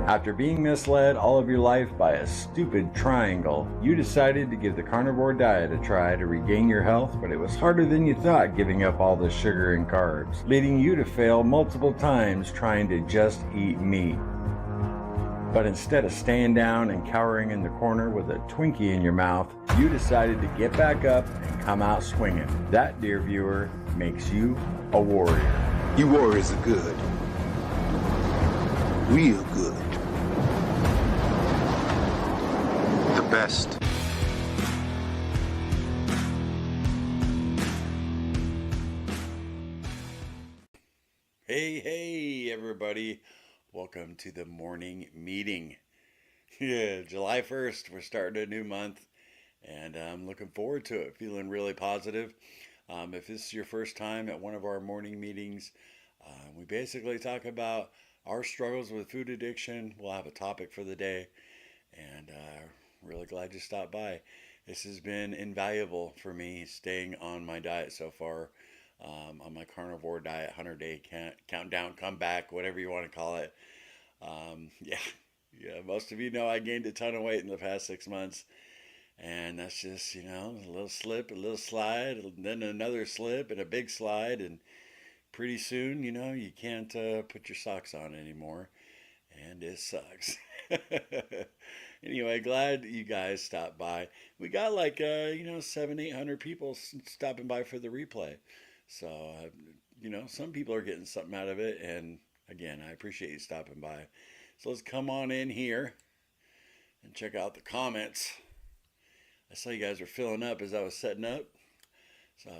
After being misled all of your life by a stupid triangle, you decided to give the carnivore diet a try to regain your health, but it was harder than you thought giving up all the sugar and carbs, leading you to fail multiple times trying to just eat meat. But instead of staying down and cowering in the corner with a Twinkie in your mouth, you decided to get back up and come out swinging. That, dear viewer, makes you a warrior. You warriors are good. Real good. The best. Hey, everybody. Welcome to the morning meeting. Yeah, July 1st, we're starting a new month, and I'm looking forward to it. Feeling really positive. If this is your first time at one of our morning meetings, we basically talk about our struggles with food addiction. We'll have a topic for the day, and really glad you stopped by. This has been invaluable for me, staying on my diet so far, on my carnivore diet, 100-day countdown, comeback, whatever you want to call it. Yeah, most of you know I gained a ton of weight in the past 6 months, and that's just, a little slip, a little slide, and then another slip, and a big slide, and pretty soon, you can't put your socks on anymore, and it sucks. Anyway, glad you guys stopped by. We got like 700-800 people stopping by for the replay, so some people are getting something out of it, and again, I appreciate you stopping by. So let's come on in here and check out the comments. I saw you guys were filling up as I was setting up. So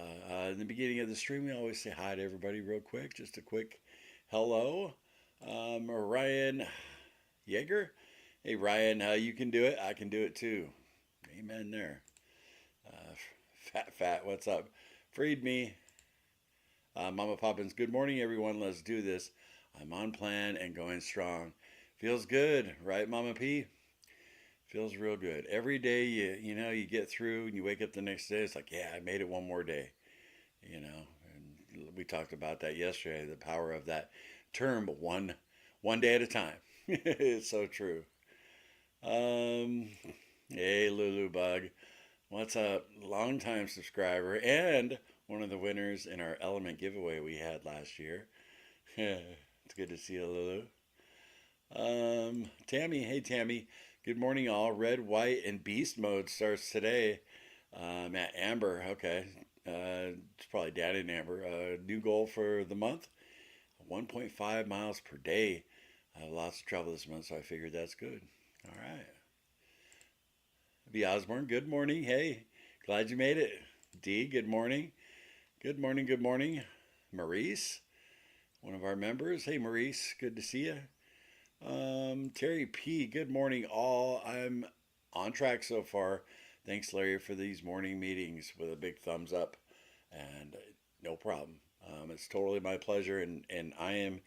in the beginning of the stream, we always say hi to everybody real quick. Just a quick hello. Ryan Yeager. Hey, Ryan, you can do it. I can do it too. Amen there. Fat, what's up? Freed me. Mama Poppins, good morning, everyone. Let's do this. I'm on plan and going strong. Feels good, right, Mama P? Feels real good. Every day you get through and you wake up the next day, it's like, yeah, I made it one more day. And we talked about that yesterday, the power of that term, one day at a time. It's so true. Hey, Lulu Bug. What's up? Longtime subscriber and one of the winners in our element giveaway we had last year. It's good to see you, Lulu. Tammy, hey Tammy. Good morning, all. Red, white, and beast mode starts today. At Amber, okay. It's probably Daddy and Amber. New goal for the month: 1.5 miles per day. I have lots of travel this month, so I figured that's good. All right. B. Osborne, good morning. Hey, glad you made it. D, good morning. Good morning. Maurice, one of our members. Hey, Maurice, good to see you. Terry P, good morning, all. I'm on track so far. Thanks, Larry, for these morning meetings with a big thumbs up. And no problem. It's totally my pleasure, and I am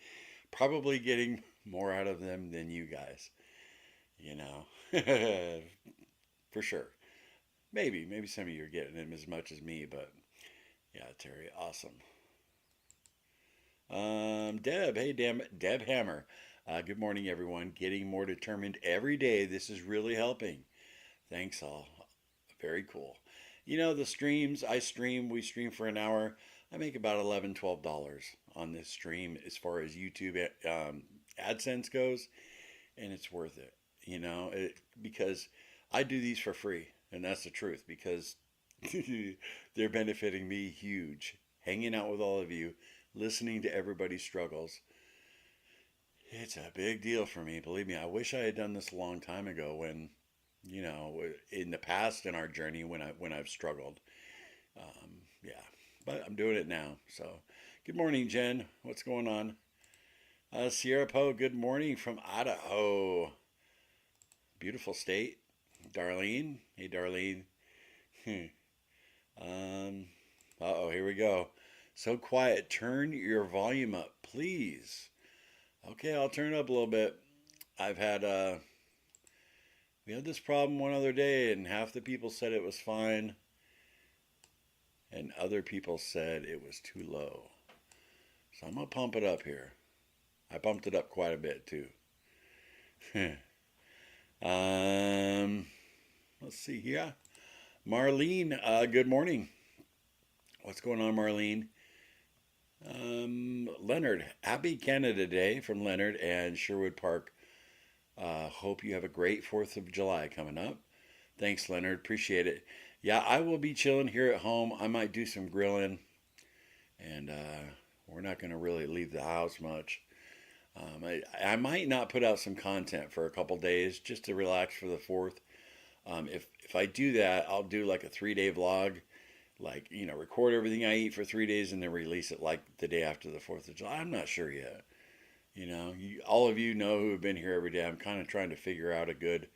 probably getting more out of them than you guys. For sure. Maybe some of you are getting them as much as me, but yeah, Terry, awesome. Deb, hey, Deb Hammer. Good morning, everyone. Getting more determined every day. This is really helping. Thanks, all. Very cool. The streams, we stream for an hour. I make about $11, $12 on this stream as far as YouTube AdSense goes, and it's worth it, because I do these for free, and that's the truth, because they're benefiting me huge. Hanging out with all of you, listening to everybody's struggles. It's a big deal for me, believe me. I wish I had done this a long time ago when, in the past in our journey when I've struggled. Yeah, but I'm doing it now. So, good morning, Jen. What's going on? Sierra Poe, good morning from Idaho. Beautiful state. Darlene, hey, Darlene. Uh-oh, here we go. So quiet. Turn your volume up, please. Okay, I'll turn it up a little bit. We had this problem one other day, and half the people said it was fine, and other people said it was too low. So I'm going to pump it up here. I bumped it up quite a bit too. um, let's see here. Marlene, good morning. What's going on, Marlene? Leonard, happy Canada Day from Leonard and Sherwood Park. Hope you have a great 4th of July coming up. Thanks, Leonard. Appreciate it. Yeah, I will be chilling here at home. I might do some grilling, and we're not going to really leave the house much. I might not put out some content for a couple days just to relax for the 4th. If I do that, I'll do like a 3-day vlog, like, record everything I eat for 3 days and then release it like the day after the 4th of July. I'm not sure yet. All of you know who have been here every day. I'm kind of trying to figure out a good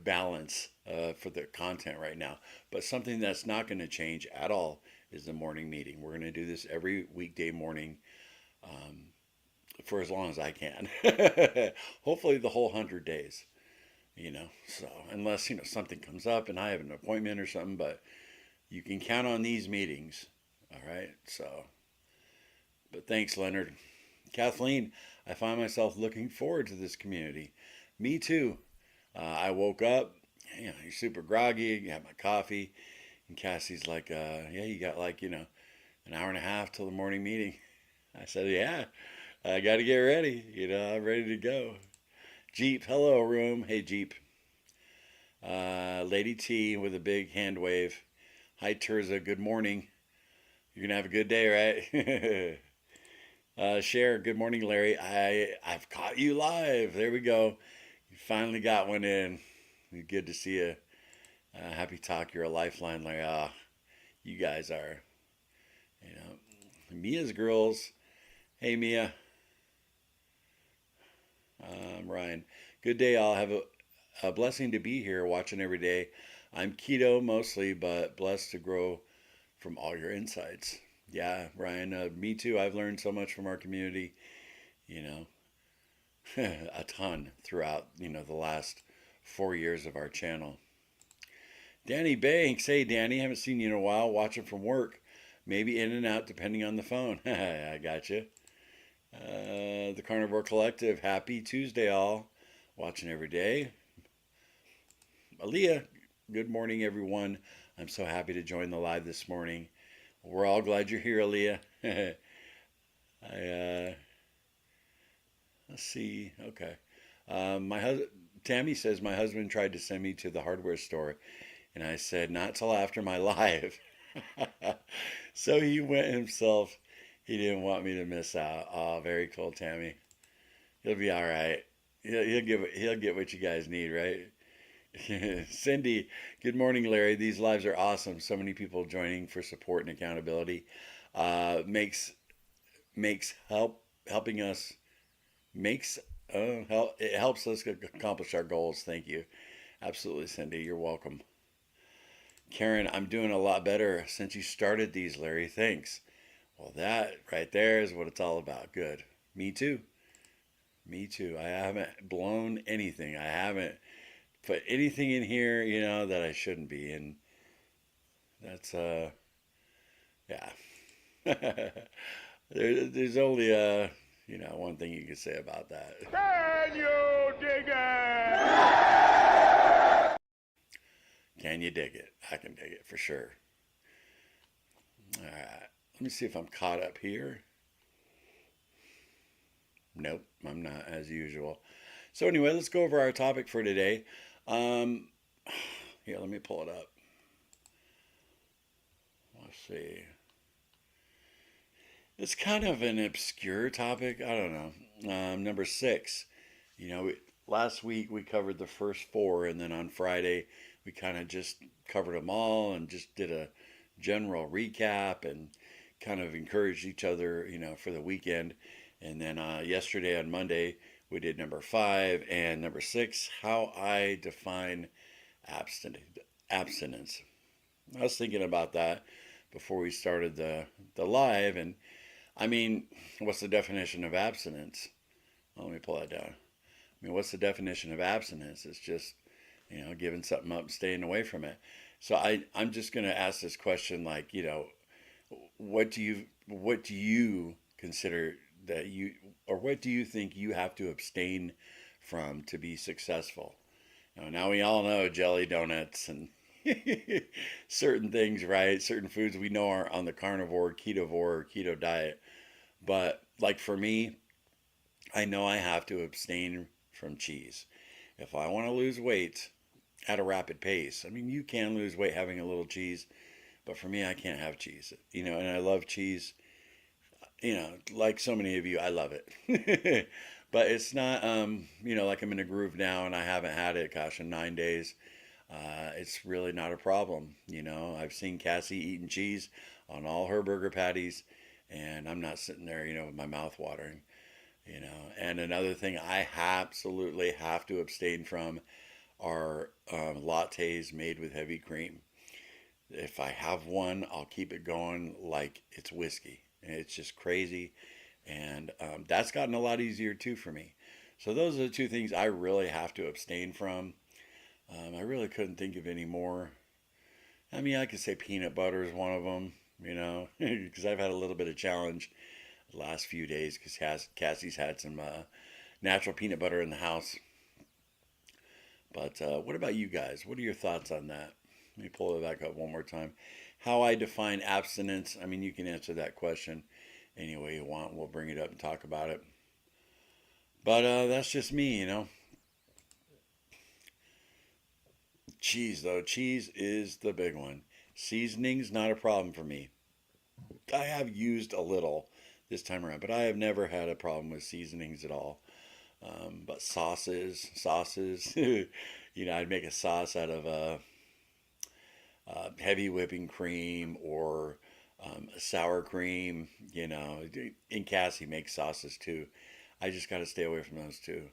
balance for the content right now. But something that's not going to change at all is the morning meeting. We're going to do this every weekday morning for as long as I can. Hopefully the whole 100 days. So unless something comes up and I have an appointment or something, but you can count on these meetings. All right. But thanks, Leonard. Kathleen, I find myself looking forward to this community. Me too. I woke up, you're super groggy. You have my coffee, and Cassie's like, yeah, you got like an hour and a half till the morning meeting. I said, yeah, I got to get ready. I'm ready to go. Jeep, hello, room. Hey, Jeep. Lady T with a big hand wave. Hi, Terza. Good morning. You're gonna have a good day, right? Cher, good morning, Larry. I've caught you live. There we go. You finally got one in. Good to see you. Happy talk. You're a lifeline, Larry. You guys are. Mia's girls. Hey, Mia. Ryan. Good day, all. Have a blessing to be here, watching every day. I'm keto mostly, but blessed to grow from all your insights. Yeah, Ryan, me too. I've learned so much from our community, you know, a ton throughout, the last 4 years of our channel. Danny Banks. Hey, Danny, haven't seen you in a while. Watching from work. Maybe in and out depending on the phone. I got you. The Carnivore Collective. Happy Tuesday, all. Watching every day. Aaliyah, good morning, everyone. I'm so happy to join the live this morning. We're all glad you're here, Aaliyah. Let's see. Okay. Tammy says my husband tried to send me to the hardware store, and I said not till after my live. So he went himself. He didn't want me to miss out. Oh, very cool, Tammy. He'll be all right. He'll get what you guys need, right? Cindy, good morning, Larry. These lives are awesome. So many people joining for support and accountability. Makes helping us makes help it helps us accomplish our goals. Thank you. Absolutely, Cindy. You're welcome. Karen, I'm doing a lot better since you started these, Larry. Thanks. Well, that right there is what it's all about. Good. Me too. Me too. I haven't blown anything. I haven't put anything in here, that I shouldn't be. And that's yeah. There's only one thing you can say about that. Can you dig it? Can you dig it? I can dig it for sure. All right. Let me see if I'm caught up here. Nope, I'm not as usual. So anyway, let's go over our topic for today. Here, let me pull it up. Let's see. It's kind of an obscure topic. I don't know. Number 6. Last week we covered the first 4, and then on Friday we kind of just covered them all and just did a general recap and kind of encouraged each other, for the weekend. And then yesterday on Monday we did number 5 and number 6, how I define abstinence. I was thinking about that before we started the live, and I mean, what's the definition of abstinence? Well, let me pull that down. I mean, what's the definition of abstinence? It's just, giving something up and staying away from it. So I'm just going to ask this question, like, what do you consider that you, or what do you think you have to abstain from to be successful? Now we all know jelly donuts and certain things, right? Certain foods we know are on the carnivore, ketovore, or keto diet. But like for me, I know I have to abstain from cheese. If I want to lose weight at a rapid pace, I mean, you can lose weight having a little cheese, but for me, I can't have cheese. And I love cheese. Like so many of you, I love it. But it's not, like I'm in a groove now and I haven't had it, gosh, in 9 days. It's really not a problem. I've seen Cassie eating cheese on all her burger patties, and I'm not sitting there, with my mouth watering. And another thing I absolutely have to abstain from are lattes made with heavy cream. If I have one, I'll keep it going like it's whiskey. It's just crazy. And that's gotten a lot easier too for me. So those are the two things I really have to abstain from. I really couldn't think of any more. I mean, I could say peanut butter is one of them, because I've had a little bit of challenge the last few days because Cassie's had some natural peanut butter in the house. But what about you guys? What are your thoughts on that? Let me pull it back up one more time. How I define abstinence. I mean, you can answer that question any way you want. We'll bring it up and talk about it. But that's just me. Cheese, though. Cheese is the big one. Seasoning's not a problem for me. I have used a little this time around, but I have never had a problem with seasonings at all. But sauces, I'd make a sauce out of heavy whipping cream or sour cream. And Cassie makes sauces too. I just got to stay away from those too.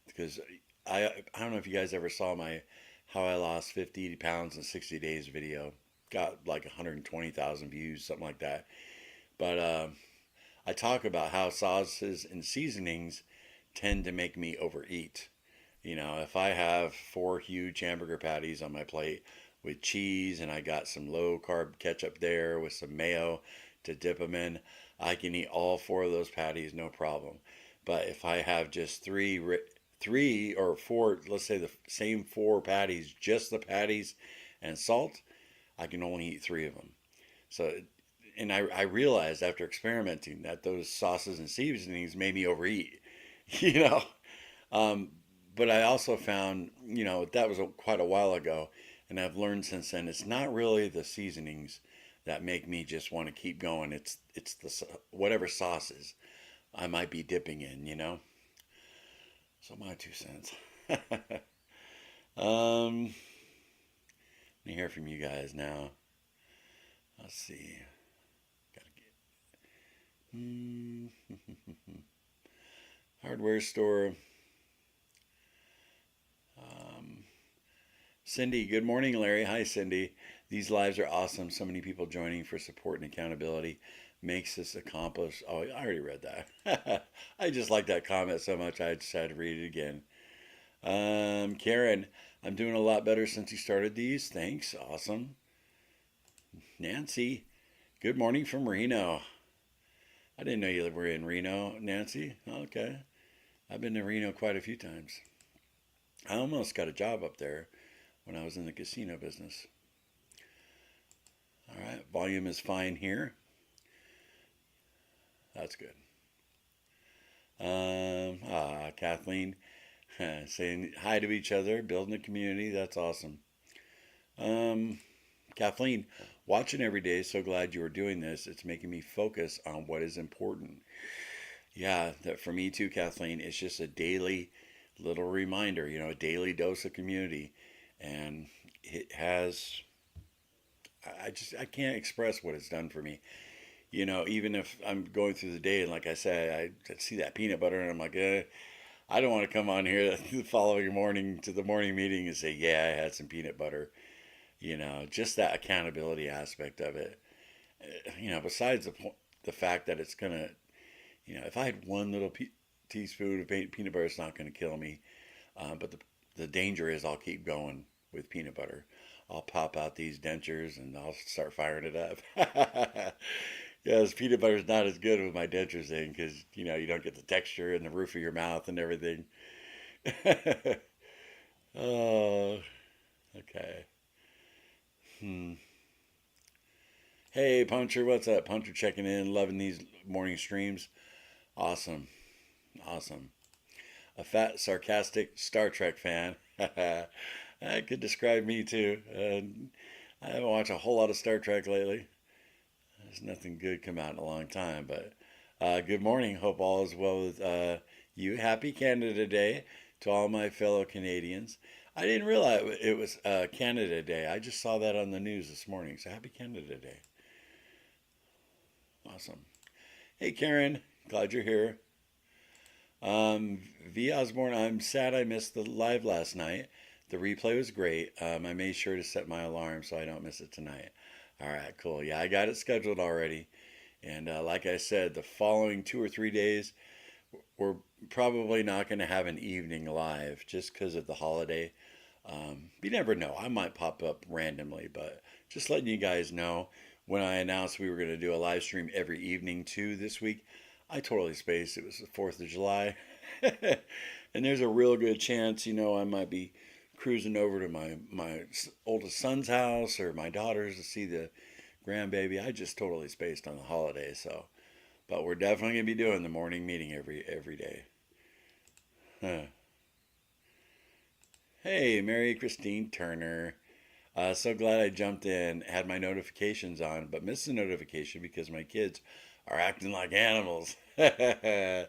Because I don't know if you guys ever saw my how I lost 50 pounds in 60 days video. Got like 120,000 views, something like that. But I talk about how sauces and seasonings tend to make me overeat. If I have 4 huge hamburger patties on my plate with cheese and I got some low carb ketchup there with some mayo to dip them in, I can eat all 4 of those patties, no problem. But if I have just three or four, let's say the same 4 patties, just the patties and salt, I can only eat 3 of them. So, and I realized after experimenting that those sauces and seasonings made me overeat, you know. But I also found, that was quite a while ago, and I've learned since then it's not really the seasonings that make me just want to keep going. It's the whatever sauces I might be dipping in. So my 2 cents. Let me hear from you guys now. Let's see. Hardware store. Cindy, good morning, Larry. Hi, Cindy. These lives are awesome. So many people joining for support and accountability makes us accomplish. Oh, I already read that. I just like that comment so much. I just had to read it again. Karen, I'm doing a lot better since you started these. Thanks. Awesome. Nancy, good morning from Reno. I didn't know you were in Reno, Nancy. Okay. I've been to Reno quite a few times. I almost got a job up there when I was in the casino business. All right, volume is fine here. That's good. Kathleen saying hi to each other, building a community. That's awesome. Kathleen, watching every day. So glad you are doing this. It's making me focus on what is important. Yeah, that for me too, Kathleen. It's just a daily little reminder, a daily dose of community. And it has, I can't express what it's done for me. Even if I'm going through the day and like I said, I see that peanut butter and I'm like, I don't want to come on here the following morning to the morning meeting and say, yeah, I had some peanut butter. Just that accountability aspect of it. Besides the fact that it's going to, if I had one little teaspoon of peanut butter, it's not going to kill me. But the danger is I'll keep going with peanut butter. I'll pop out these dentures and I'll start firing it up. Yes, peanut butter is not as good with my dentures in because you don't get the texture in the roof of your mouth and everything. Oh, okay. Hmm. Hey, Puncher, what's up? Puncher checking in, loving these morning streams. Awesome, awesome. A fat, sarcastic Star Trek fan. That could describe me too. I haven't watched a whole lot of Star Trek lately. There's nothing good come out in a long time, but good morning. Hope all is well with you. Happy Canada Day to all my fellow Canadians. I didn't realize it was Canada Day. I just saw that on the news this morning. So happy Canada Day. Awesome. Hey, Karen. Glad you're here. V. Osborne, I'm sad I missed the live last night. The replay was great. I made sure to set my alarm so I don't miss it tonight. All right, cool. Yeah, I got it scheduled already. And like I said, the following 2 or 3 days, we're probably not going to have an evening live just because of the holiday. You never know. I might pop up randomly, but just letting you guys know when I announced we were going to do a live stream every evening too this week, I totally spaced. It was the 4th of July. And there's a real good chance, I might be cruising over to my oldest son's house or my daughter's to see the grandbaby. I just totally spaced on the holiday, so. But we're definitely going to be doing the morning meeting every day. Huh. Hey, Mary Christine Turner. So glad I jumped in, had my notifications on, but missed the notification because my kids are acting like animals. Well,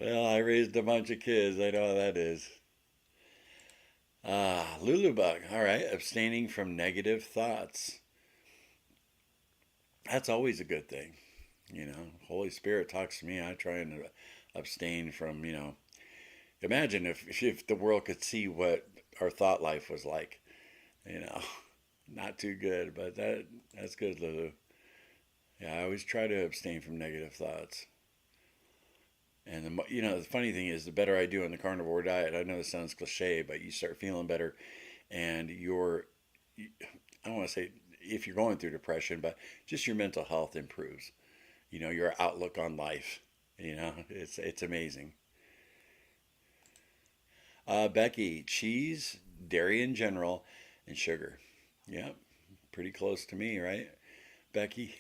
I raised a bunch of kids. I know how that is. Lulubug. All right. Abstaining from negative thoughts. That's always a good thing. Holy Spirit talks to me. I try and abstain from, imagine if the world could see what our thought life was like. You know, not too good, but that's good, Lulu. Yeah, I always try to abstain from negative thoughts. And the funny thing is, the better I do on the carnivore diet, I know this sounds cliche, but you start feeling better, and I don't want to say if you're going through depression, but just your mental health improves. Your outlook on life. It's amazing. Becky, cheese, dairy in general, and sugar. Yep, pretty close to me, right, Becky?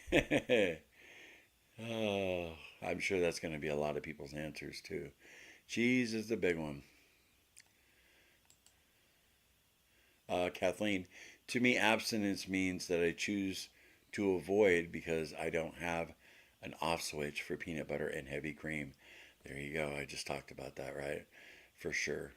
Oh, I'm sure that's going to be a lot of people's answers too. Cheese is the big one. Kathleen, to me, abstinence means that I choose to avoid because I don't have an off switch for peanut butter and heavy cream. There you go. I just talked about that, right? For sure.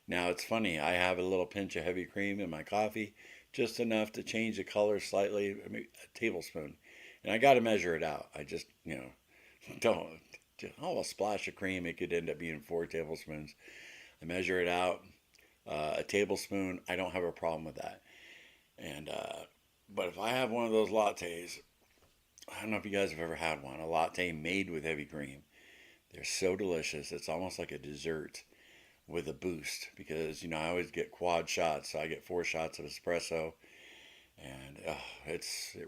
Now it's funny. I have a little pinch of heavy cream in my coffee, just enough to change the color slightly, maybe a tablespoon. And I got to measure it out. I just, don't. A splash of cream. It could end up being 4 tablespoons. I measure it out. A tablespoon. I don't have a problem with that. And but if I have one of those lattes, I don't know if you guys have ever had one. A latte made with heavy cream. They're so delicious. It's almost like a dessert with a boost because I always get quad shots, so I get 4 shots of espresso, and it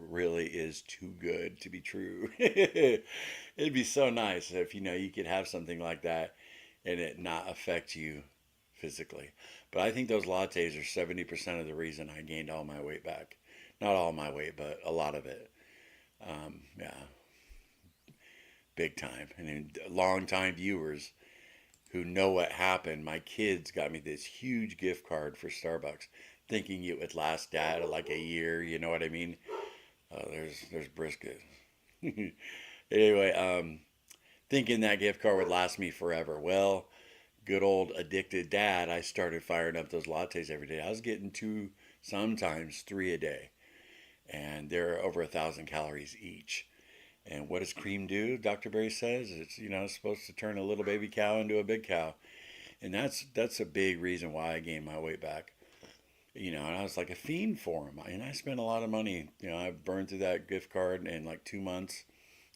really is too good to be true. It'd be so nice if you could have something like that and it not affect you physically. But I think those lattes are 70% of the reason I gained all my weight back. Not all my weight, but a lot of it. Yeah, big time. And then long time viewers who know what happened, my kids got me this huge gift card for Starbucks, thinking it would last dad like a year. You know what I mean? There's brisket. Anyway, thinking that gift card would last me forever. Well, good old addicted dad, I started firing up those lattes every day. I was getting 2, sometimes 3 a day, and they're over 1,000 calories each. And what does cream do? Dr. Berry says it's supposed to turn a little baby cow into a big cow, and that's a big reason why I gained my weight back. And I was like a fiend for them, and I spent a lot of money. I burned through that gift card in like 2 months.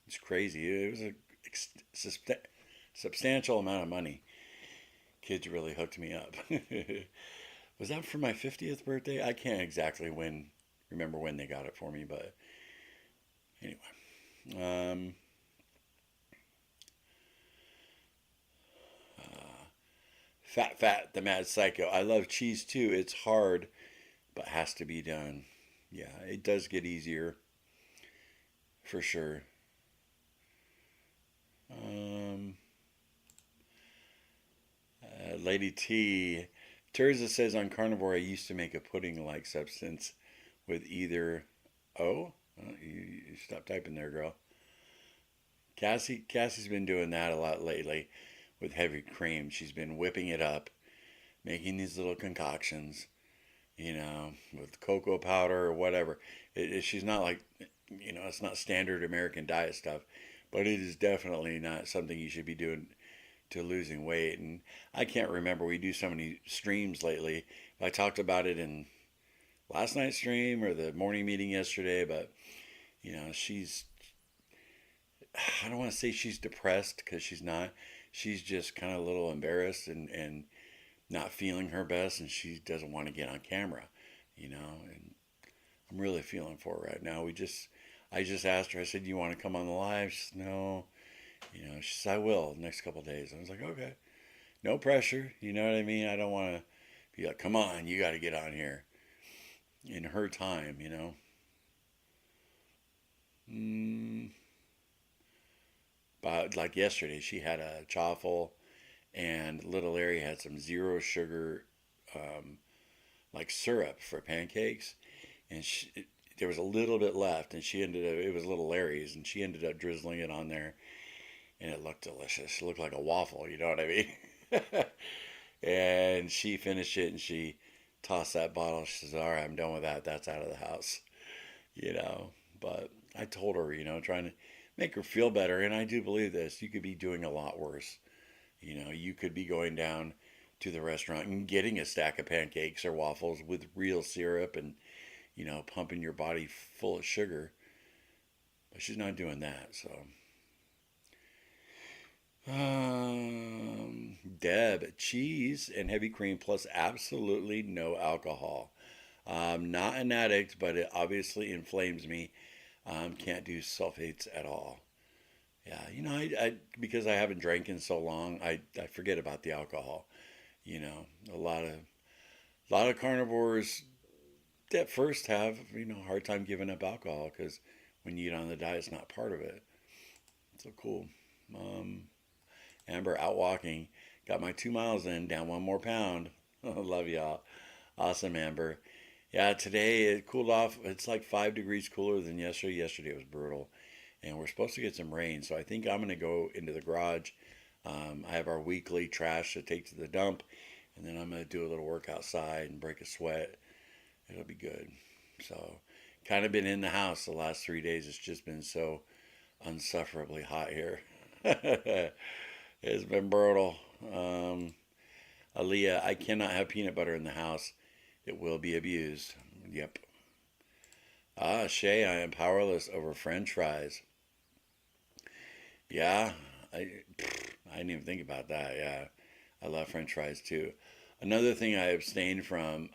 It's crazy. It was a substantial amount of money. Kids really hooked me up. Was that for my 50th birthday? I can't exactly remember when they got it for me, but anyway. Um, Fat, the Mad Psycho. I love cheese too. It's hard, but has to be done. Yeah, it does get easier for sure. Um, Lady T. Terza says on Carnivore, I used to make a pudding-like substance with either. Oh, you stop typing there, girl. Cassie's been doing that a lot lately with heavy cream. She's been whipping it up, making these little concoctions, with cocoa powder or whatever. She's not like, it's not standard American diet stuff, but it is definitely not something you should be doing to losing weight. And I can't remember. We do so many streams lately. I talked about it in last night's stream or the morning meeting yesterday, but she's, I don't want to say she's depressed because she's not. She's just kind of a little embarrassed and not feeling her best, and she doesn't want to get on camera, and I'm really feeling for her right now. I just asked her, I said, "Do you want to come on the live?" She said, "No." She said, "I will the next couple of days." I was like, "Okay." No pressure, you know what I mean? I don't want to be like, "Come on, you got to get on here." In her time. Mm, but like yesterday, she had a chaffle, and little Larry had some zero sugar, um, like syrup for pancakes, and there was a little bit left, and she ended up, it was little Larry's, and she ended up drizzling it on there, and it looked delicious. It looked like a waffle, you know what I mean? And she finished it, and she tossed that bottle. She says, "All right, I'm done with that. That's out of the house." you know. But I told her, trying to make her feel better. And I do believe this. You could be doing a lot worse. You could be going down to the restaurant and getting a stack of pancakes or waffles with real syrup and, pumping your body full of sugar. But she's not doing that. So, Deb, cheese and heavy cream plus absolutely no alcohol. I'm not an addict, but it obviously inflames me. Can't do sulfates at all. Yeah, because I haven't drank in so long, I forget about the alcohol. You know, a lot of carnivores at first have hard time giving up alcohol because when you eat on the diet, it's not part of it. So cool. Um, Amber out walking, got my 2 miles in, down 1 more pound. Love y'all. Awesome, Amber. Yeah, today it cooled off. It's like 5 degrees cooler than yesterday. Yesterday was brutal, and we're supposed to get some rain. So I think I'm gonna go into the garage. I have our weekly trash to take to the dump, and then I'm gonna do a little work outside and break a sweat. It'll be good. So, kind of been in the house the last 3 days. It's just been so unsufferably hot here. It's been brutal. Um, Aaliyah, I cannot have peanut butter in the house. It will be abused. Yep. Shay, I am powerless over French fries. Yeah, I didn't even think about that. Yeah, I love French fries too. Another thing I abstained from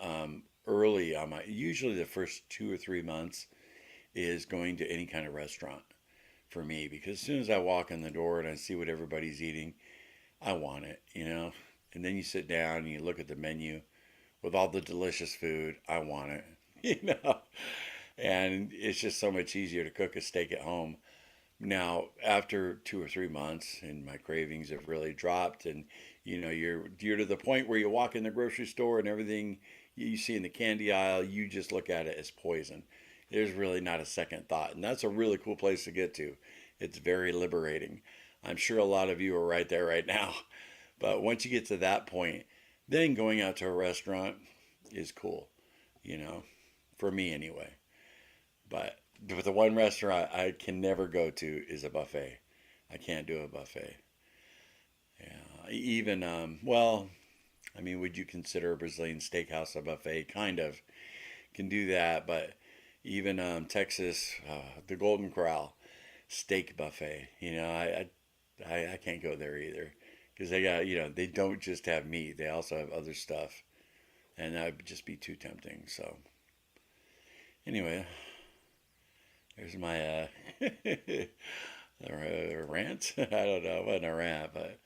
early on usually the first 2 or 3 months is going to any kind of restaurant for me because as soon as I walk in the door and I see what everybody's eating, I want it. And then you sit down and you look at the menu with all the delicious food. I want it, you know. And it's just so much easier to cook a steak at home. Now, after 2 or 3 months, and my cravings have really dropped, and you're to the point where you walk in the grocery store and everything you see in the candy aisle, you just look at it as poison. There's really not a second thought, and that's a really cool place to get to. It's very liberating. I'm sure a lot of you are right there right now. But once you get to that point, then going out to a restaurant is cool, you know, for me anyway. But the one restaurant I can never go to is a buffet. I can't do a buffet. Yeah, even I mean, would you consider a Brazilian steakhouse a buffet? Kind of can do that, but even Texas, the Golden Corral steak buffet. I can't go there either because they got they don't just have meat; they also have other stuff, and that would just be too tempting. So anyway, There's my rant. I don't know. It wasn't a rant, but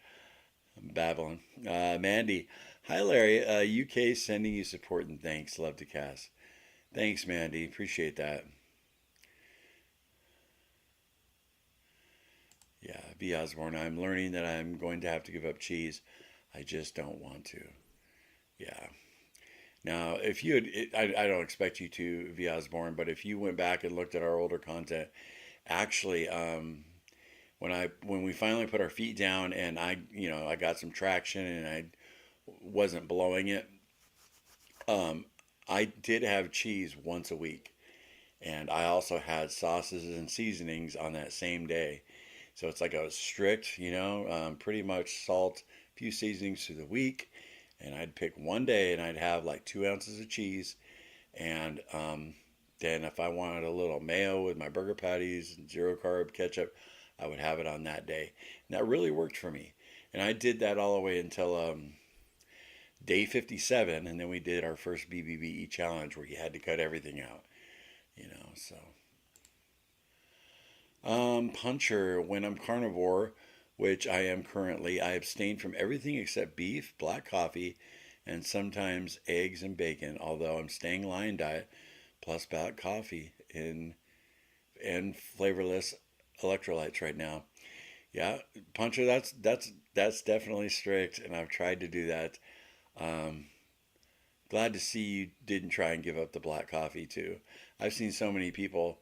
I'm babbling. Mandy, hi Larry. UK sending you support and thanks. Love to cast. Thanks, Mandy. Appreciate that. Yeah, B. Osborne. I'm learning that I'm going to have to give up cheese. I just don't want to. Yeah. Now, if you had, I don't expect you to, V. Osborne, but if you went back and looked at our older content, actually, when we finally put our feet down and I got some traction and I wasn't blowing it, um, I did have cheese once a week, and I also had sauces and seasonings on that same day. So it's like I was strict, pretty much salt, a few seasonings through the week, and I'd pick one day and I'd have like 2 ounces of cheese, and then if I wanted a little mayo with my burger patties and zero carb ketchup, I would have it on that day, and that really worked for me. And I did that all the way until day 57, and then we did our first BBBE challenge where you had to cut everything out, so. Puncher, when I'm carnivore, which I am currently, I abstain from everything except beef, black coffee, and sometimes eggs and bacon, although I'm staying Lion Diet plus black coffee and flavorless electrolytes right now. Yeah, Puncher, that's definitely strict, and I've tried to do that. Um, Glad to see you didn't try and give up the black coffee too. I've seen so many people,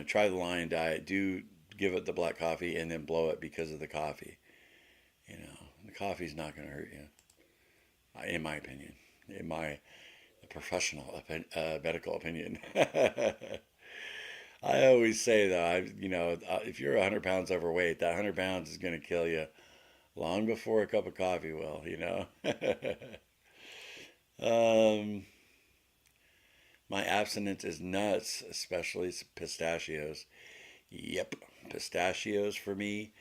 try the Lion Diet, do give up the black coffee, and then blow it because of the coffee. The coffee's not going to hurt you, in my opinion, in my professional medical opinion. I always say though, if you're 100 pounds overweight, that 100 pounds is going to kill you long before a cup of coffee will. um, my abstinence is nuts, especially pistachios. Yep, pistachios for me,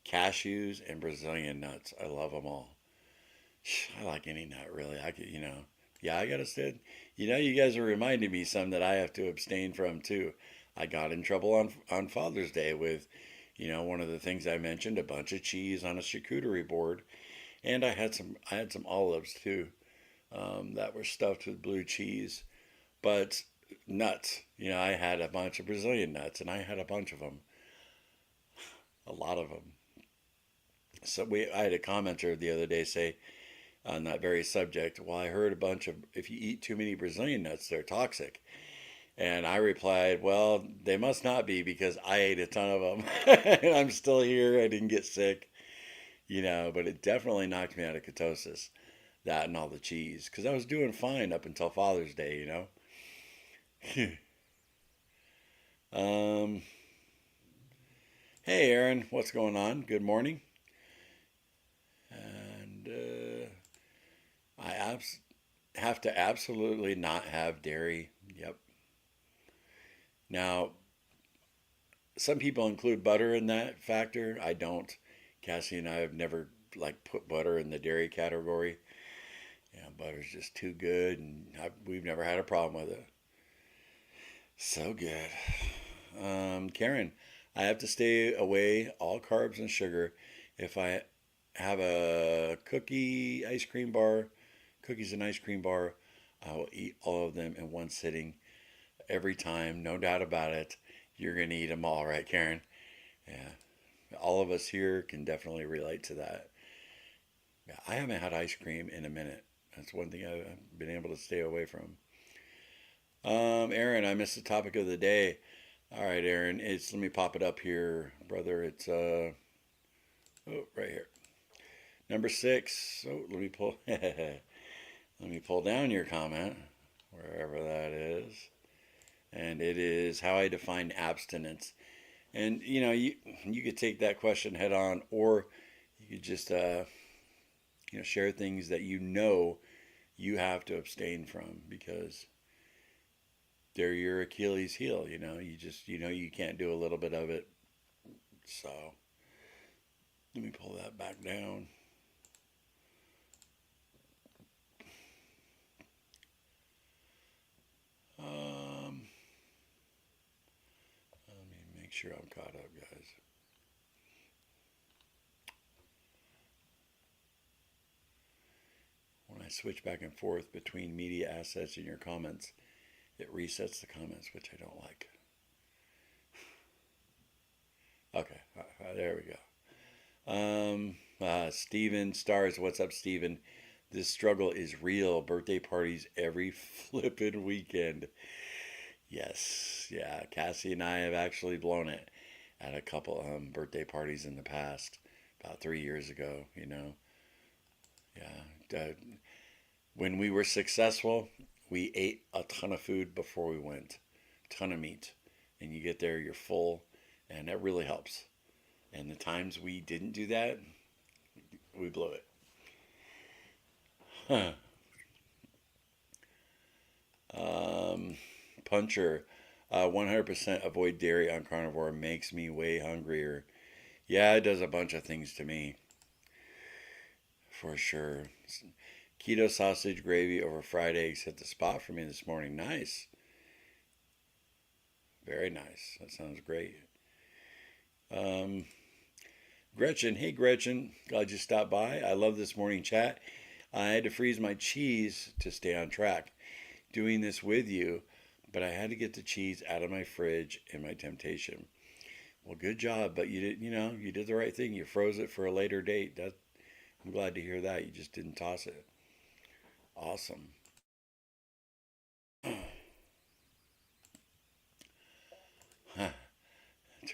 cashews, and Brazilian nuts. I love them all. I like any nut really. I could, yeah, I gotta say, you guys are reminding me some that I have to abstain from too. I got in trouble on Father's Day with, one of the things I mentioned, a bunch of cheese on a charcuterie board, and I had some olives too, that were stuffed with blue cheese. But nuts, I had a bunch of Brazilian nuts, and I had a bunch of them, a lot of them. So I had a commenter the other day say on that very subject, well, I heard a bunch of, if you eat too many Brazilian nuts, they're toxic. And I replied, well, they must not be because I ate a ton of them. And I'm still here. I didn't get sick, but it definitely knocked me out of ketosis, that and all the cheese, because I was doing fine up until Father's Day. um, hey, Aaron, what's going on? Good morning. And have to absolutely not have dairy. Yep. Now, some people include butter in that factor. I don't. Cassie and I have never put butter in the dairy category. Butter's just too good, and we've never had a problem with it. So good. Karen, I have to stay away all carbs and sugar. If I have a cookies and ice cream bar, I will eat all of them in one sitting every time, no doubt about it. You're going to eat them all, right, Karen? Yeah. All of us here can definitely relate to that. Yeah, I haven't had ice cream in a minute. That's one thing I've been able to stay away from. Aaron, I missed the topic of the day. All right, Aaron, let me pop it up here, brother. It's right here. Number 6. Oh, let me pull let me pull down your comment, wherever that is. And it is how I define abstinence. And you could take that question head on, or you could just share things that you have to abstain from because they're your Achilles heel. You just you can't do a little bit of it. So let me pull that back down. sure I'm caught up, guys. When I switch back and forth between media assets and your comments, it resets the comments, which I don't like. Okay, there we go. Steven Stars, what's up, Steven? This struggle is real. Birthday parties every flippin' weekend. Yes, yeah. Cassie and I have actually blown it at a couple birthday parties in the past, about 3 years ago. Yeah. When we were successful, we ate a ton of food before we went, ton of meat, and you get there, you're full, and that really helps. And the times we didn't do that, we blew it. Huh. Puncher, 100% avoid dairy on carnivore makes me way hungrier. Yeah, it does a bunch of things to me, for sure. Keto sausage gravy over fried eggs hit the spot for me this morning. Nice. Very nice. That sounds great. Um, Gretchen, hey Gretchen, glad you stopped by. I love this morning chat. I had to freeze my cheese to stay on track. Doing this with you, but I had to get the cheese out of my fridge in my temptation. Well, good job, but you did the right thing. You froze it for a later date. I'm glad to hear that. You just didn't toss it. Awesome.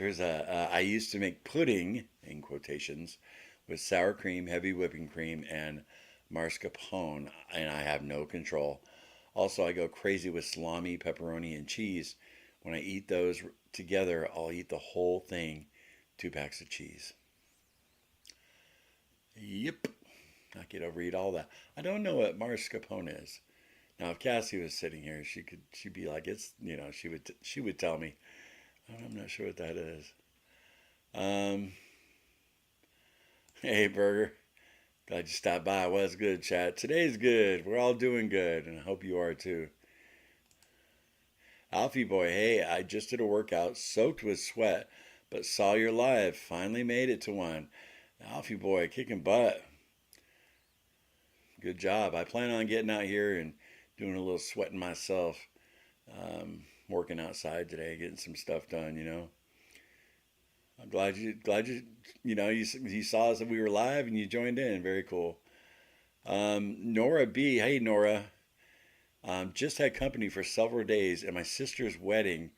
I used to make pudding, in quotations, with sour cream, heavy whipping cream, and mascarpone, and I have no control. Also, I go crazy with salami, pepperoni, and cheese. When I eat those together, I'll eat the whole thing, 2 packs of cheese. Yep, I could overeat all that. I don't know what mascarpone is. Now, if Cassie was sitting here, she'd be like, she would tell me. I'm not sure what that is. Um, hey, Burger. Glad you stopped by. Was good, chat. Today's good. We're all doing good, and I hope you are too. Alfie boy, hey, I just did a workout soaked with sweat, but saw your live. Finally made it to one. Alfie boy, kicking butt. Good job. I plan on getting out here and doing a little sweating myself. Working outside today, getting some stuff done. I'm glad you saw us and we were live and you joined in. Very cool. Nora B. Hey, Nora. Just had company for several days at my sister's wedding,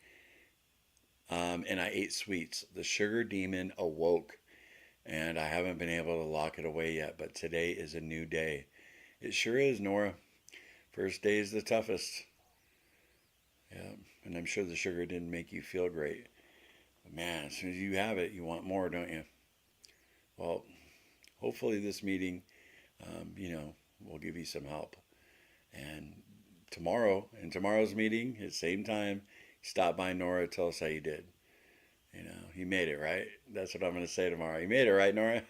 and I ate sweets. The sugar demon awoke, and I haven't been able to lock it away yet, but today is a new day. It sure is, Nora. First day is the toughest. Yeah, and I'm sure the sugar didn't make you feel great. But man, as soon as you have it, you want more, don't you? Well, hopefully this meeting, will give you some help. And in tomorrow's meeting, at the same time, stop by Nora, tell us how you did. You made it, right? That's what I'm going to say tomorrow. You made it, right, Nora?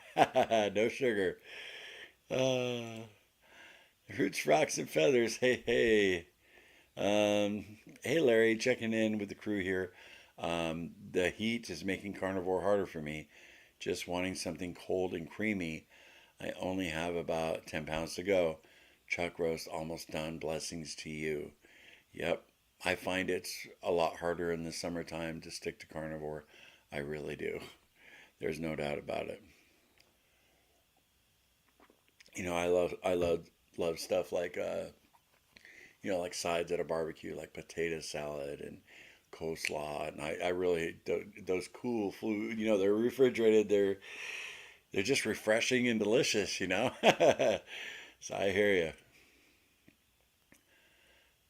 No sugar. Uh, Roots, rocks, and feathers. Hey, hey. Hey, Larry, checking in with the crew here. The heat is making carnivore harder for me. Just wanting something cold and creamy. I only have about 10 pounds to go. Chuck roast almost done. Blessings to you. Yep, I find it's a lot harder in the summertime to stick to carnivore. I really do. There's no doubt about it. I love stuff like like sides at a barbecue, like potato salad and coleslaw, and I really those cool food. They're refrigerated. They're just refreshing and delicious. So I hear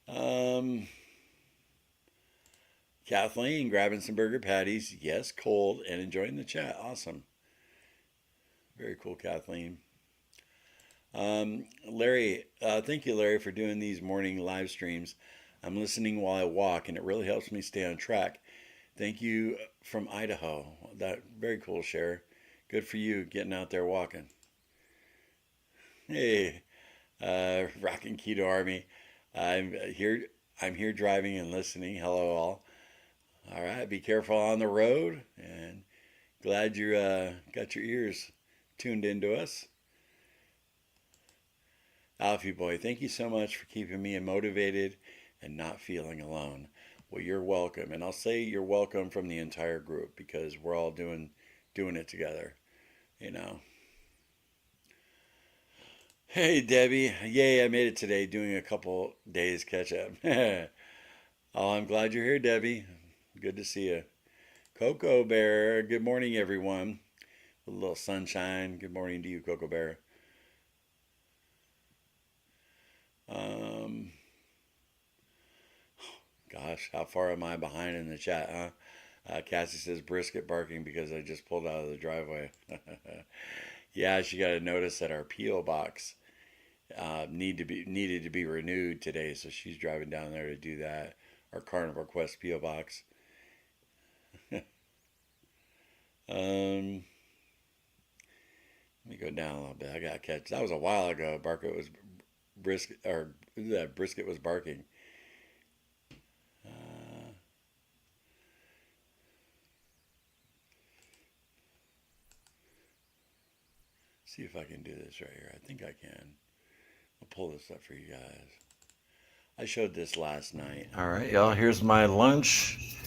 you. Kathleen grabbing some burger patties. Yes, cold and enjoying the chat. Awesome. Very cool, Kathleen. Larry, thank you, Larry, for doing these morning live streams. I'm listening while I walk, and it really helps me stay on track. Thank you from Idaho. That very cool, Cher. Good for you getting out there walking. Hey, rocking keto army. I'm here. I'm here driving and listening. Hello, all. All right, be careful on the road, and glad you got your ears tuned into us. Alfie boy, thank you so much for keeping me motivated and not feeling alone. Well, you're welcome, and I'll say you're welcome from the entire group because we're all doing it together. You know. Hey Debbie, yay! I made it today, doing a couple days catch up. Oh, I'm glad you're here, Debbie. Good to see you. Cocoa Bear, good morning, everyone. A little sunshine. Good morning to you, Cocoa Bear. Um, Gosh, how far am I behind in the chat, huh? Cassie says brisket barking because I just pulled out of the driveway. Yeah, she got to notice that our PO box needed to be renewed today, so she's driving down there to do that. Our Carnivore Quest PO box. Let me go down a little bit. I got to catch. That was a while ago. Brisket was barking. Uh, See if I can do this right here. I think I can. I'll pull this up for you guys. I showed this last night. All right, y'all. Here's my lunch.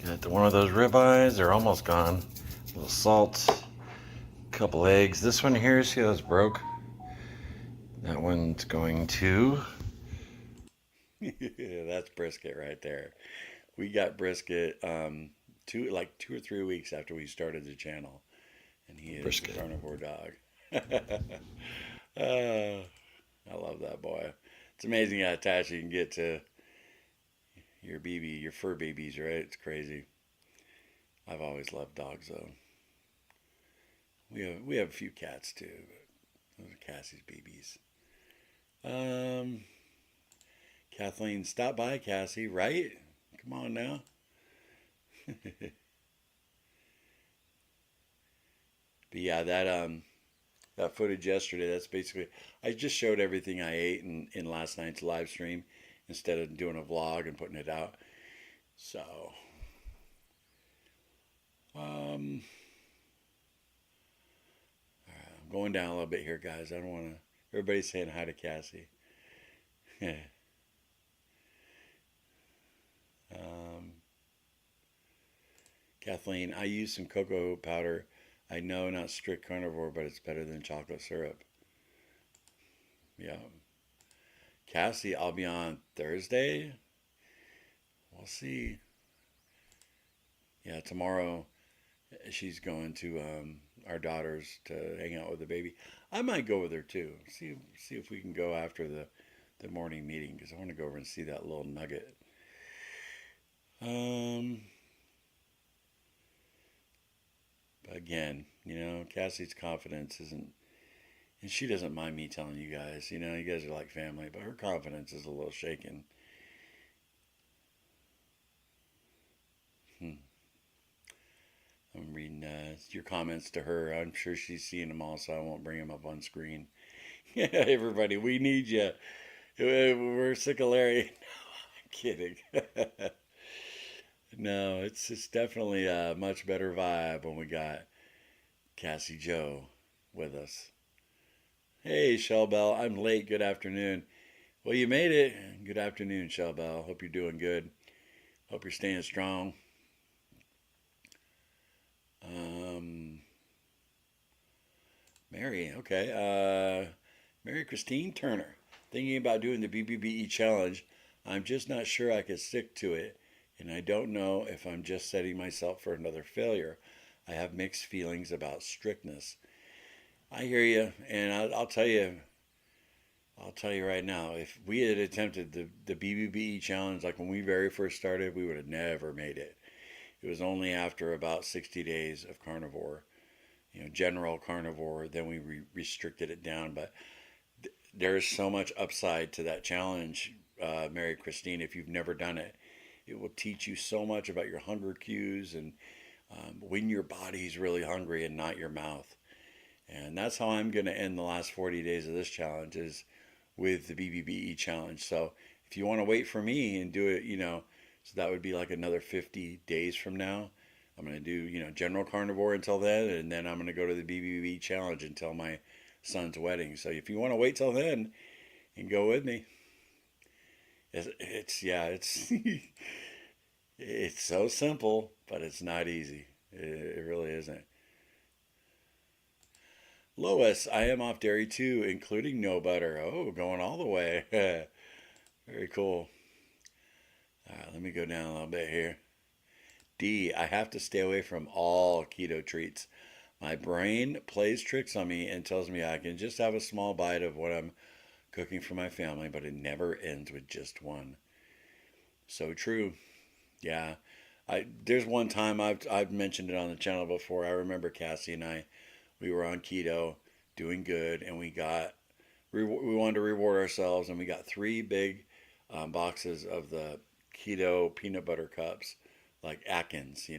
Got one of those ribeyes. They're almost gone. A little salt, a couple eggs. This one here, see how it's broke? That one's going to. That's brisket right there. We got brisket 2 or 3 weeks after we started the channel, and he is brisket. A carnivore dog. I love that boy. It's amazing how attached you can get to your fur babies, right? It's crazy. I've always loved dogs, though. We have a few cats too, but those are Cassie's babies. Kathleen, stop by, Cassie. Right? Come on now. But yeah, that footage yesterday, that's basically, I just showed everything I ate in last night's live stream instead of doing a vlog and putting it out. So, I'm going down a little bit here, guys. I don't want to, everybody's saying hi to Cassie. Kathleen, I use some cocoa powder. I know not strict carnivore, but it's better than chocolate syrup. Yeah. Cassie, I'll be on Thursday. We'll see. Yeah, tomorrow she's going to our daughter's to hang out with the baby. I might go with her too. See if we can go after the morning meeting because I want to go over and see that little nugget. But again, Cassie's confidence isn't, and she doesn't mind me telling you guys. You guys are like family, but her confidence is a little shaken. I'm reading your comments to her. I'm sure she's seeing them all, so I won't bring them up on screen. Yeah, everybody, we need you. We're sick of Larry. No, I'm kidding. No, it's definitely a much better vibe when we got Cassie Joe with us. Hey, Shell Bell, I'm late. Good afternoon. Well, you made it. Good afternoon, Shell Bell. Hope you're doing good. Hope you're staying strong. Mary, okay. Mary Christine Turner, thinking about doing the BBBE challenge. I'm just not sure I could stick to it, and I don't know if I'm just setting myself for another failure. I have mixed feelings about strictness. I hear you, and I'll tell you right now, if we had attempted the BBBE challenge like when we very first started, we would have never made it. It was only after about 60 days of carnivore, general carnivore, then we restricted it down. But there is so much upside to that challenge, Mary Christine. If you've never done it, it will teach you so much about your hunger cues and when your body's really hungry and not your mouth. And that's how I'm going to end the last 40 days of this challenge is with the BBBE challenge. So if you want to wait for me and do it, So that would be like another 50 days from now. I'm going to do, general carnivore until then, and then I'm going to go to the BBB challenge until my son's wedding. So if you want to wait till then and go with me, it's it's so simple, but it's not easy. It really isn't. Lois, I am off dairy too, including no butter. Oh, going all the way. Very cool. All right, let me go down a little bit here. D, I have to stay away from all keto treats. My brain plays tricks on me and tells me I can just have a small bite of what I'm cooking for my family, but it never ends with just one. So true. Yeah. There's one time I've mentioned it on the channel before. I remember Cassie and we were on keto, doing good, and we wanted to reward ourselves, and we got three big boxes of the keto peanut butter cups, like Atkins.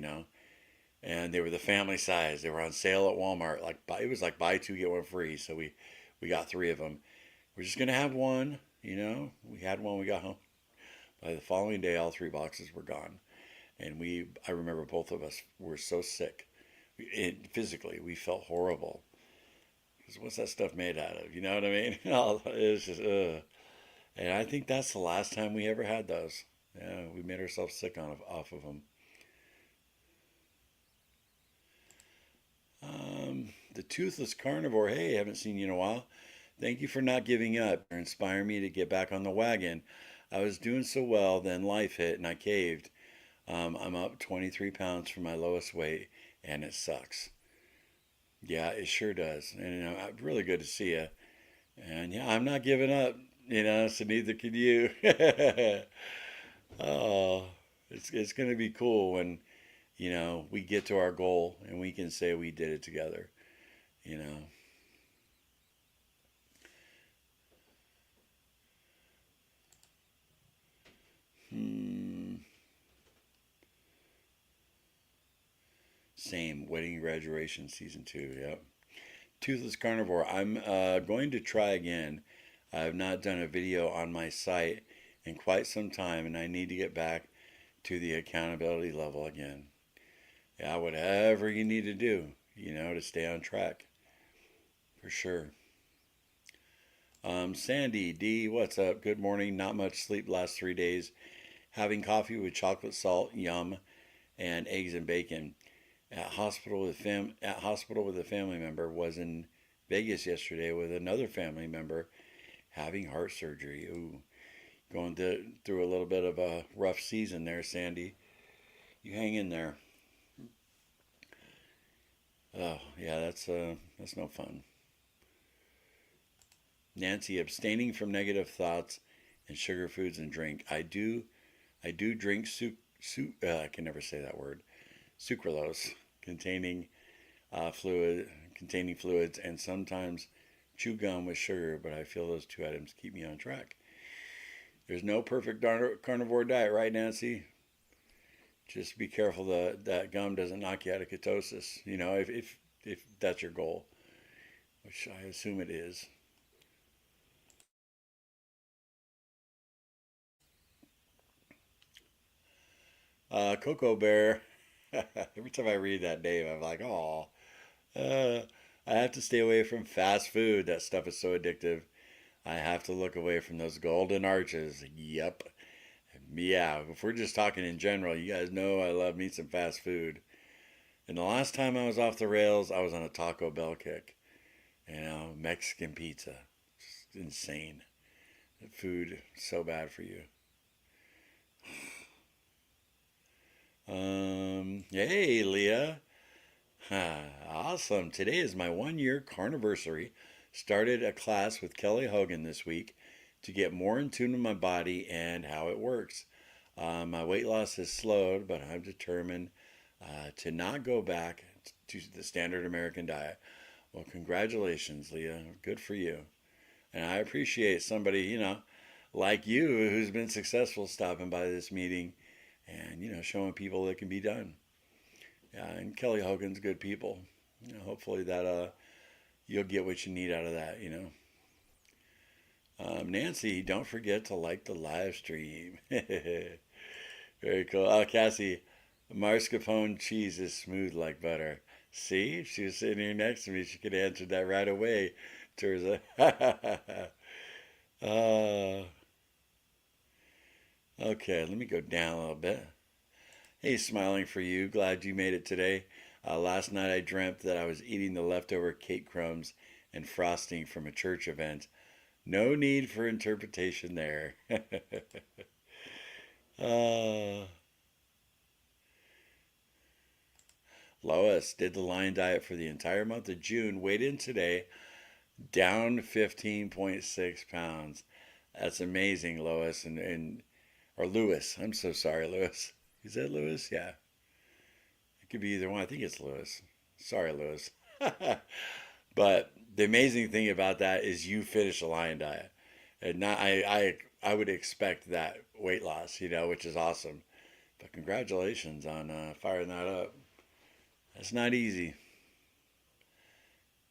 And they were the family size. They were on sale at Walmart. It was like buy two get one free. So we got three of them. We're just gonna have one. We had one. We got home. By the following day, all three boxes were gone, and I remember both of us were so sick. Physically, we felt horrible. Because what's that stuff made out of? You know what I mean? It was just ugh. And I think that's the last time we ever had those. Yeah, we made ourselves sick off of them. The Toothless Carnivore. Hey, haven't seen you in a while. Thank you for not giving up. You're inspiring me to get back on the wagon. I was doing so well, then life hit and I caved. I'm up 23 pounds from my lowest weight, and it sucks. Yeah, it sure does. And really good to see you. And yeah, I'm not giving up. So neither can you. Oh, it's gonna be cool when we get to our goal and we can say we did it together. You know. Hmm. Same wedding graduation season two. Yep. Toothless Carnivore. I'm going to try again. I have not done a video on my site in quite some time, and I need to get back to the accountability level again. Yeah, whatever you need to do, to stay on track, for sure. Sandy D, what's up? Good morning. Not much sleep last 3 days. Having coffee with chocolate salt, yum, and eggs and bacon. At hospital with a family member. Was in Vegas yesterday with another family member having heart surgery. Ooh, going through a little bit of a rough season there, Sandy. You hang in there. Oh yeah, that's no fun. Nancy, abstaining from negative thoughts and sugar foods and drink. I do drink I can never say that word. Sucralose containing fluids, and sometimes chew gum with sugar, but I feel those two items keep me on track. There's no perfect carnivore diet, right, Nancy? Just be careful that gum doesn't knock you out of ketosis. If that's your goal, which I assume it is. Cocoa Bear. Every time I read that name, I'm like, oh, I have to stay away from fast food. That stuff is so addictive. I have to look away from those golden arches. Yep. Yeah, if we're just talking in general, you guys know I love me some fast food. And the last time I was off the rails, I was on a Taco Bell kick. Mexican pizza. Just insane. The food, so bad for you. Hey, Leah. Awesome. Today is my 1 year carniversary. Started a class with Kelly Hogan this week to get more in tune with my body and how it works. My weight loss has slowed, but I'm determined to not go back to the standard American diet. Well, congratulations, Leah. Good for you. And I appreciate somebody, like you who's been successful stopping by this meeting and, showing people that can be done. Yeah, and Kelly Hogan's good people. Hopefully that you'll get what you need out of that. Nancy, don't forget to like the live stream. Very cool. Oh, Cassie, mascarpone cheese is smooth like butter. See, if she was sitting here next to me, she could answer that right away. Teresa. uh, okay, let me go down a little bit. Hey, smiling for you. Glad you made it today. Last night I dreamt that I was eating the leftover cake crumbs and frosting from a church event. No need for interpretation there. uh, Lois did the line diet for the entire month of June. Weighed in today, down 15.6 pounds. That's amazing, Lois. And or Lewis. I'm so sorry, Lewis. Is that Lewis? Yeah. It could be either one. I think it's Lewis. Sorry, Lewis. But the amazing thing about that is you finish a lion diet. And not I would expect that weight loss, which is awesome. But congratulations on firing that up. That's not easy.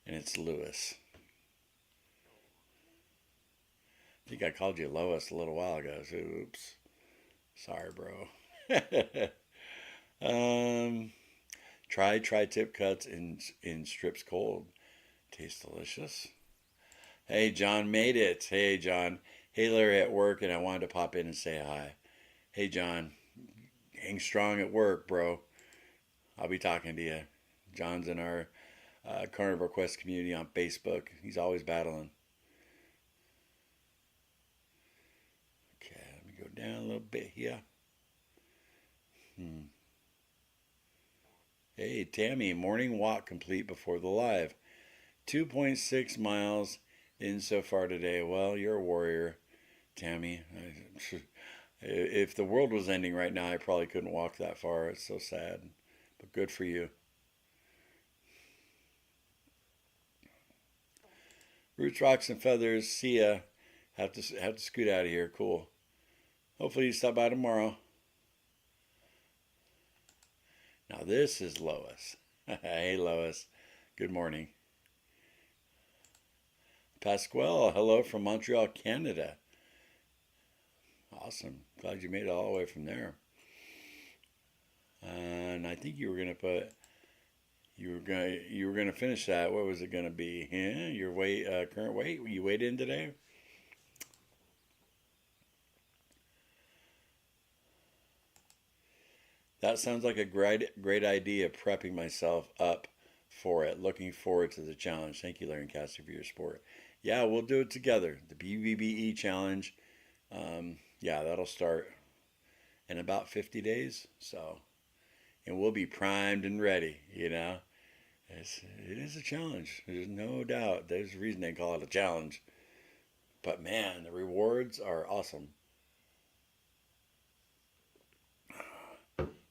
And it's Lewis. I think I called you Lois a little while ago. So oops. Sorry, bro. um, try tri-tip cuts in strips cold. Tastes delicious. Hey, John made it. Hey, John. Hey, Larry at work, and I wanted to pop in and say hi. Hey, John. Hang strong at work, bro. I'll be talking to you. John's in our Carnivore Quest community on Facebook. He's always battling. Okay, let me go down a little bit here. Hey, Tammy, morning walk complete before the live. 2.6 miles in so far today. Well, you're a warrior, Tammy. If the world was ending right now, I probably couldn't walk that far. It's so sad, but good for you. Roots, rocks, and feathers. See ya. Have to scoot out of here. Cool. Hopefully you stop by tomorrow. Now this is Lois. Hey Lois. Good morning. Pasquale, hello from Montreal, Canada. Awesome. Glad you made it all the way from there. And I think you were gonna finish that. What was it gonna be? Yeah, your weight, current weight. You weighed in today. That sounds like a great idea. Prepping myself up for it. Looking forward to the challenge. Thank you, Larry and Cassie, for your support. Yeah, we'll do it together. The BBBE challenge. Yeah, that'll start in about 50 days. So, and we'll be primed and ready. It is a challenge. There's no doubt. There's a reason they call it a challenge. But man, the rewards are awesome.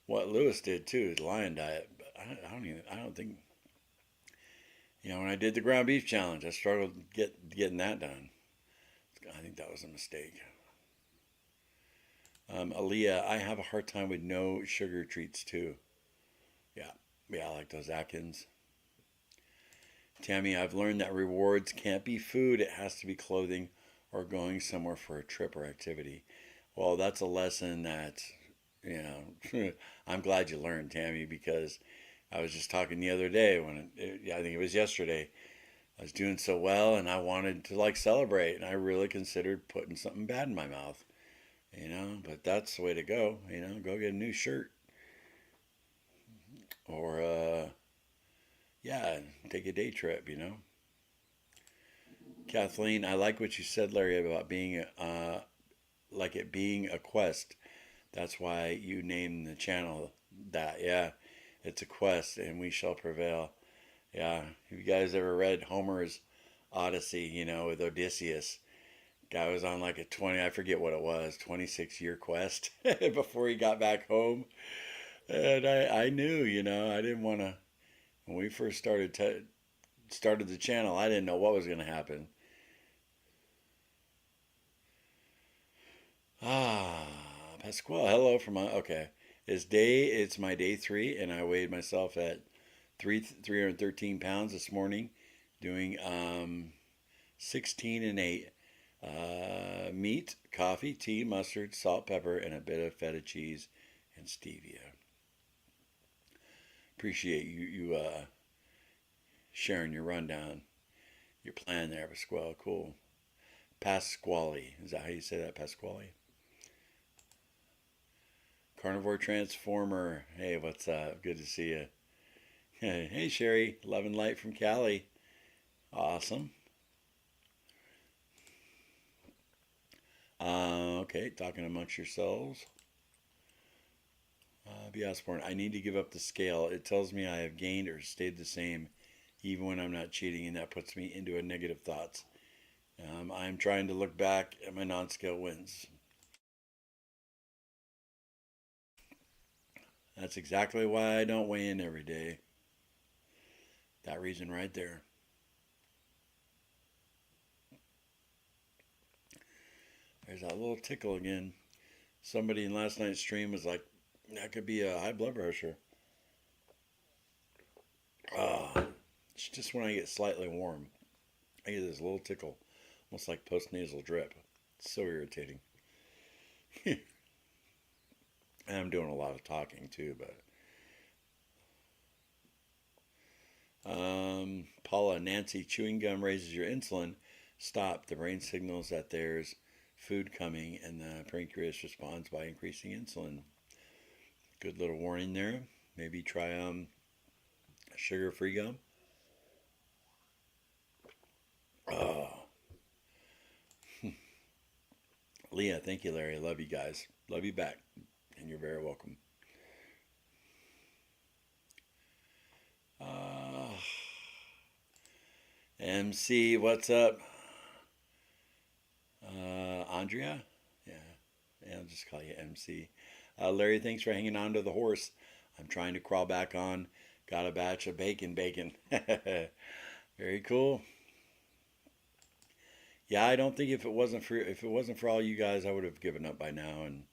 What Lewis did too is lion diet. But I don't think. When I did the ground beef challenge, I struggled getting that done. I think that was a mistake. Aaliyah, I have a hard time with no sugar treats too. Yeah, I like those Atkins. Tammy, I've learned that rewards can't be food. It has to be clothing or going somewhere for a trip or activity. Well, that's a lesson that, I'm glad you learned, Tammy, because I was just talking the other day I think it was yesterday. I was doing so well and I wanted to celebrate, and I really considered putting something bad in my mouth, but that's the way to go, go get a new shirt or, yeah, take a day trip, Kathleen, I like what you said, Larry, about being, like it being a quest. That's why you named the channel that. Yeah, it's a quest and we shall prevail. Yeah, have you guys ever read Homer's Odyssey, with Odysseus? Guy was on like I forget what it was, 26-year quest before he got back home. And I knew, I didn't want to, when we first started the channel, I didn't know what was going to happen. Pasquale, hello from okay. It's my day 3, and I weighed myself at 313 pounds this morning, doing 16 and 8. Meat, coffee, tea, mustard, salt, pepper, and a bit of feta cheese. and stevia. Appreciate you sharing your rundown, your plan there, Pasquale. Cool. Pasquale. Is that how you say that, Pasquale? Carnivore Transformer. Hey, what's up? Good to see you. Hey, Sherry. Love and light from Cali. Awesome. Okay, talking amongst yourselves. Biosborn, I need to give up the scale. It tells me I have gained or stayed the same, even when I'm not cheating, and that puts me into a negative thoughts. I'm trying to look back at my non-scale wins. That's exactly why I don't weigh in every day. That reason right there. There's that little tickle again. Somebody in last night's stream was like, that could be a high blood pressure. It's just when I get slightly warm. I get this little tickle, almost like post-nasal drip. It's so irritating. And I'm doing a lot of talking too, but Paula, Nancy, chewing gum raises your insulin. Stop. The brain signals that there's food coming, and the pancreas responds by increasing insulin. Good little warning there. Maybe try sugar-free gum. Oh. Leah, thank you, Larry. Love you guys. Love you back, and you're very welcome. MC, what's up? Andrea? Yeah, I'll just call you MC. Larry, thanks for hanging on to the horse. I'm trying to crawl back on. Got a batch of bacon. Very cool. Yeah, I don't think if it wasn't for all you guys, I would have given up by now and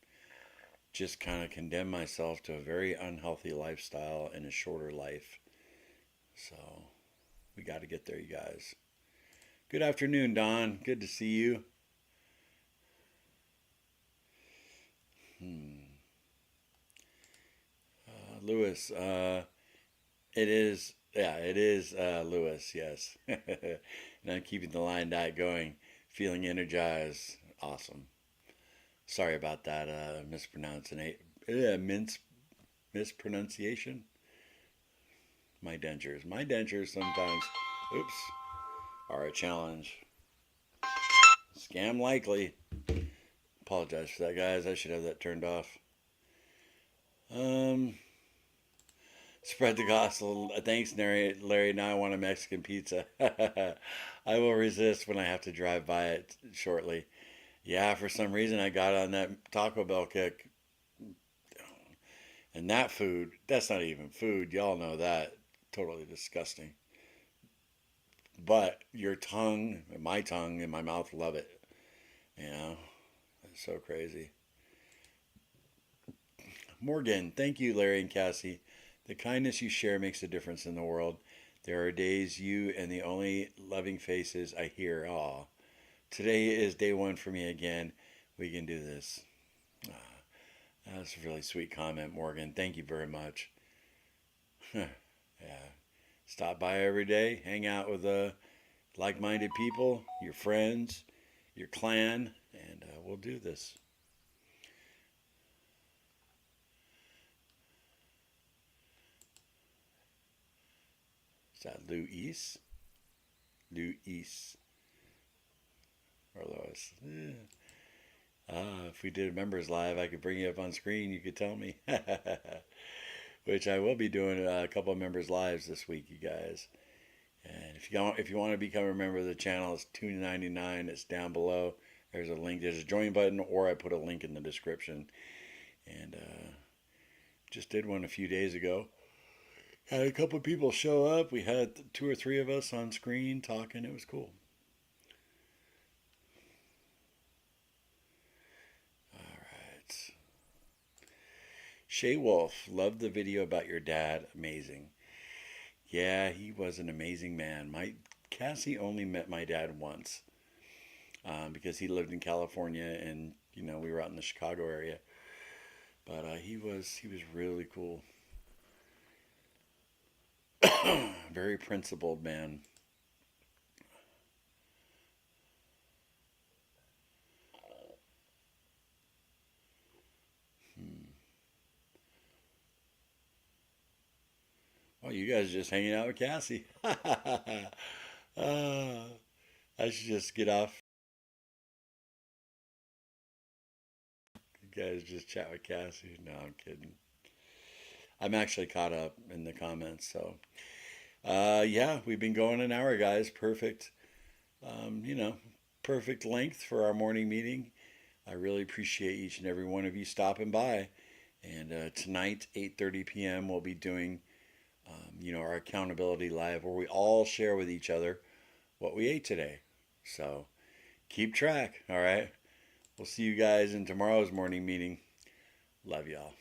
just kind of condemned myself to a very unhealthy lifestyle and a shorter life. So we got to get there, you guys. Good afternoon, Don. Good to see you. Lewis, it is, yeah, it is Lewis, yes. And I'm keeping the line diet going, feeling energized. Awesome. Sorry about that mispronunciation. My dentures sometimes, oops, are a challenge. Scam likely. Apologize for that, guys. I should have that turned off. Spread the gospel. Thanks, Larry. Now I want a Mexican pizza. I will resist when I have to drive by it shortly. Yeah, for some reason I got on that Taco Bell kick. And that food, that's not even food. Y'all know that. Totally disgusting. But your tongue, my tongue and my mouth love it. You know, it's so crazy. Morgan, thank you, Larry and Cassie. The kindness you share makes a difference in the world. There are days you and the only loving faces I hear. Aw, today is day one for me again. We can do this. That's a really sweet comment, Morgan. Thank you very much. Yeah. Stop by every day, hang out with like-minded people, your friends, your clan, and we'll do this. Is that Luis? Luis. Or Lois. If we did a members live, I could bring you up on screen. You could tell me. Which I will be doing a couple of members lives this week, you guys. And if you want to become a member of the channel, it's $2.99. It's down below. There's a link. There's a join button, or I put a link in the description. And just did one a few days ago. Had a couple of people show up. We had 2 or 3 of us on screen talking. It was cool. All right. Shay Wolf, loved the video about your dad. Amazing. Yeah, he was an amazing man. Cassie only met my dad once because he lived in California and, we were out in the Chicago area. But he was really cool. Very principled man. Hmm. Well, you guys are just hanging out with Cassie. uh, I should just get off. You guys just chat with Cassie. No, I'm kidding. I'm actually caught up in the comments. So, yeah, we've been going an hour, guys. Perfect. Um, you know, perfect length for our morning meeting. I really appreciate each and every one of you stopping by. And tonight, 8:30 p.m., we'll be doing, our accountability live where we all share with each other what we ate today. So keep track. All right. We'll see you guys in tomorrow's morning meeting. Love y'all.